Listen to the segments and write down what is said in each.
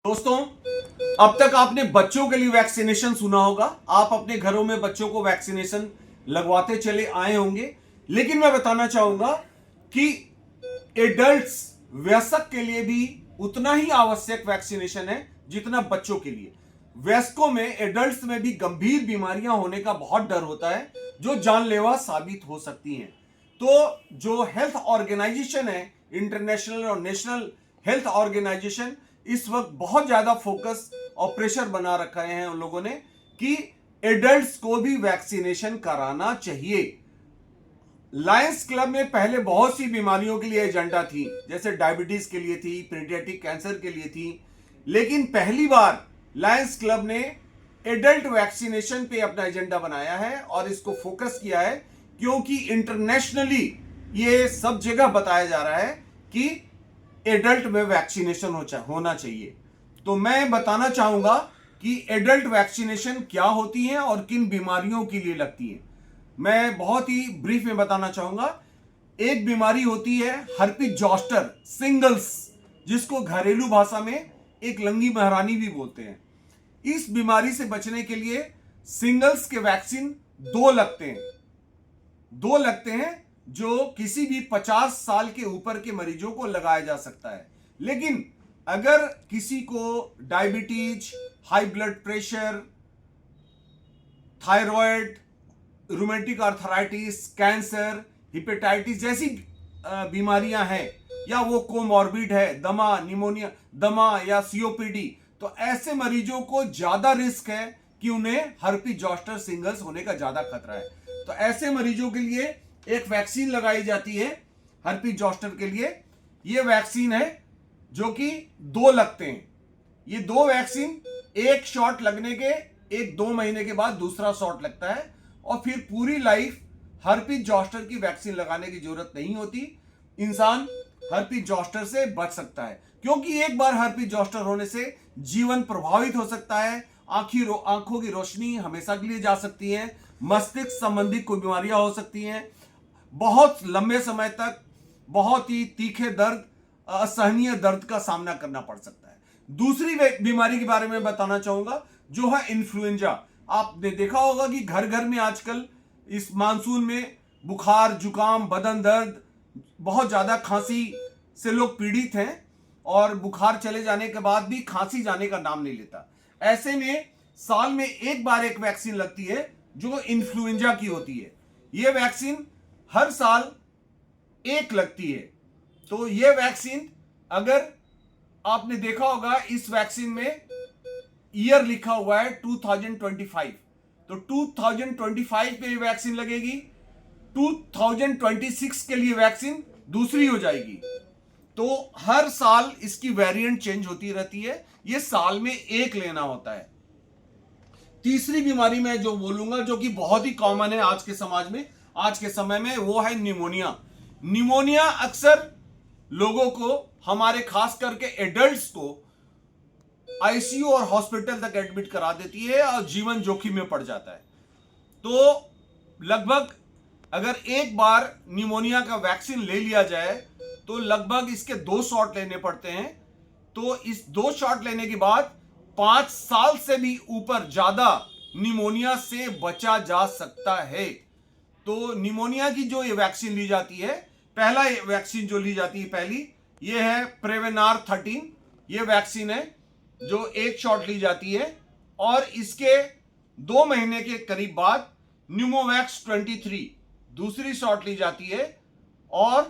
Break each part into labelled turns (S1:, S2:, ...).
S1: दोस्तों, अब तक आपने बच्चों के लिए वैक्सीनेशन सुना होगा। आप अपने घरों में बच्चों को वैक्सीनेशन लगवाते चले आए होंगे, लेकिन मैं बताना चाहूंगा कि एडल्ट्स वयस्क के लिए भी उतना ही आवश्यक वैक्सीनेशन है जितना बच्चों के लिए। वयस्कों में, एडल्ट्स में भी गंभीर बीमारियां होने का बहुत डर होता है जो जानलेवा साबित हो सकती हैं। तो जो हेल्थ ऑर्गेनाइजेशन है, इंटरनेशनल और नेशनल हेल्थ ऑर्गेनाइजेशन, इस वक्त बहुत ज्यादा फोकस और प्रेशर बना रखा है उन लोगों ने कि एडल्ट्स को भी वैक्सीनेशन कराना चाहिए। लायंस क्लब में पहले बहुत सी बीमारियों के लिए एजेंडा थी, जैसे डायबिटीज के लिए थी, पीडियाट्रिक कैंसर के लिए थी, लेकिन पहली बार लायंस क्लब ने एडल्ट वैक्सीनेशन पे अपना एजेंडा बनाया है और इसको फोकस किया है, क्योंकि इंटरनेशनली ये सब जगह बताया जा रहा है कि एडल्ट में वैक्सीनेशन होना चाहिए। तो मैं बताना चाहूंगा कि एडल्ट वैक्सीनेशन क्या होती है और किन बीमारियों के लिए लगती है। मैं बहुत ही ब्रीफ में बताना चाहूंगा। एक बीमारी होती है हर्पीज जोस्टर सिंगल्स, जिसको घरेलू भाषा में एक लंगी महारानी भी बोलते हैं। इस बीमारी से बचने के लिए सिंगल्स के वैक्सीन दो लगते हैं जो किसी भी 50 साल के ऊपर के मरीजों को लगाया जा सकता है। लेकिन अगर किसी को diabetes, high blood pressure, thyroid, rheumatic arthritis, cancer, hepatitis जैसी बीमारियां हैं, या वो कोमॉर्बिड है, दमा या सीओपीडी, तो ऐसे मरीजों को ज्यादा रिस्क है कि उन्हें हर्पीज जोस्टर सिंगल्स होने का ज्यादा खतरा है। तो ऐसे मरीजों के लिए एक वैक्सीन लगाई जाती है हर्पीज जोस्टर के लिए। ये वैक्सीन है जो कि दो लगते हैं। ये दो वैक्सीन, एक शॉट लगने के 1-2 महीने के बाद दूसरा शॉट लगता है और फिर पूरी लाइफ हर्पीज जोस्टर की वैक्सीन लगाने की जरूरत नहीं होती। इंसान हर्पीज जोस्टर से बच सकता है, क्योंकि एक बार हर्पीज जोस्टर होने से जीवन प्रभावित हो सकता है। आंखों की रोशनी हमेशा के लिए जा सकती है, मस्तिष्क संबंधी कोई बीमारियां हो सकती हैं, बहुत लंबे समय तक बहुत ही तीखे दर्द, असहनीय दर्द का सामना करना पड़ सकता है। दूसरी बीमारी के बारे में बताना चाहूंगा जो है इन्फ्लुएंजा। आपने देखा होगा कि घर घर में आजकल इस मानसून में बुखार, जुकाम, बदन दर्द, बहुत ज्यादा खांसी से लोग पीड़ित हैं और बुखार चले जाने के बाद भी खांसी जाने का नाम नहीं लेता। ऐसे में साल में एक बार एक वैक्सीन लगती है जो इन्फ्लुएंजा की होती है। यह वैक्सीन हर साल एक लगती है। तो यह वैक्सीन, अगर आपने देखा होगा, इस वैक्सीन में ईयर लिखा हुआ है 2025, तो 2025 में वैक्सीन लगेगी, 2026 के लिए वैक्सीन दूसरी हो जाएगी। तो हर साल इसकी वेरिएंट चेंज होती रहती है। यह साल में एक लेना होता है। तीसरी बीमारी मैं जो बोलूंगा, जो कि बहुत ही कॉमन है आज के समाज में, आज के समय में, वो है निमोनिया। निमोनिया अक्सर लोगों को, हमारे खास करके एडल्ट्स को, आईसीयू और हॉस्पिटल तक एडमिट करा देती है और जीवन जोखिम में पड़ जाता है। तो लगभग अगर एक बार निमोनिया का वैक्सीन ले लिया जाए तो लगभग इसके 2 शॉट लेने पड़ते हैं। तो इस 2 शॉट लेने के बाद 5 साल से भी ऊपर ज्यादा निमोनिया से बचा जा सकता है। तो निमोनिया की जो ये वैक्सीन ली जाती है, पहला वैक्सीन जो ली जाती है पहली, ये है प्रेवेनार 13। ये वैक्सीन है जो एक शॉट ली जाती है, और इसके 2 महीने के करीब बाद न्यूमोवैक्स 23 दूसरी शॉट ली जाती है, और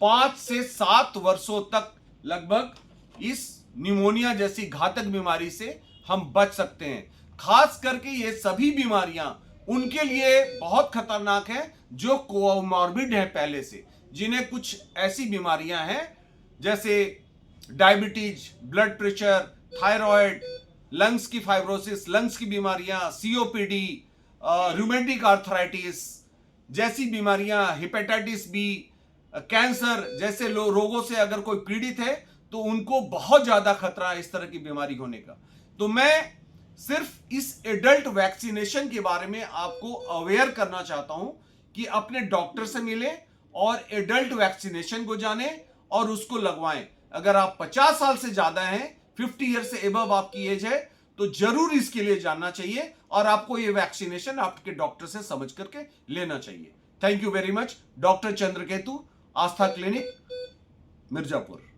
S1: 5 से 7 वर्षों तक लगभग इस निमोनिया जैसी घातक बीमारी से हम बच सकते हैं। खास करके ये सभी बीमारियां उनके लिए बहुत खतरनाक है जो कोमॉर्बिड है पहले से, जिन्हें कुछ ऐसी बीमारियां हैं जैसे diabetes, blood pressure, thyroid, lungs की फाइब्रोसिस, लंग्स की बीमारियां, सीओपीडी, रूमेटिक आर्थराइटिस जैसी बीमारियां, हेपेटाइटिस बी, कैंसर जैसे रोगों से अगर कोई पीड़ित है तो उनको बहुत ज्यादा खतरा है इस तरह की बीमारी होने का। तो मैं सिर्फ इस एडल्ट वैक्सीनेशन के बारे में आपको अवेयर करना चाहता हूं कि अपने डॉक्टर से मिलें और एडल्ट वैक्सीनेशन को जानें और उसको लगवाएं। अगर आप 50 साल से ज्यादा हैं 50 ईयर से एबव आपकी एज है तो जरूर इसके लिए जानना चाहिए और आपको ये वैक्सीनेशन आपके डॉक्टर से समझ करके लेना चाहिए। Thank you very much. Doctor Chandraketu, Aastha clinic, Mirzapur.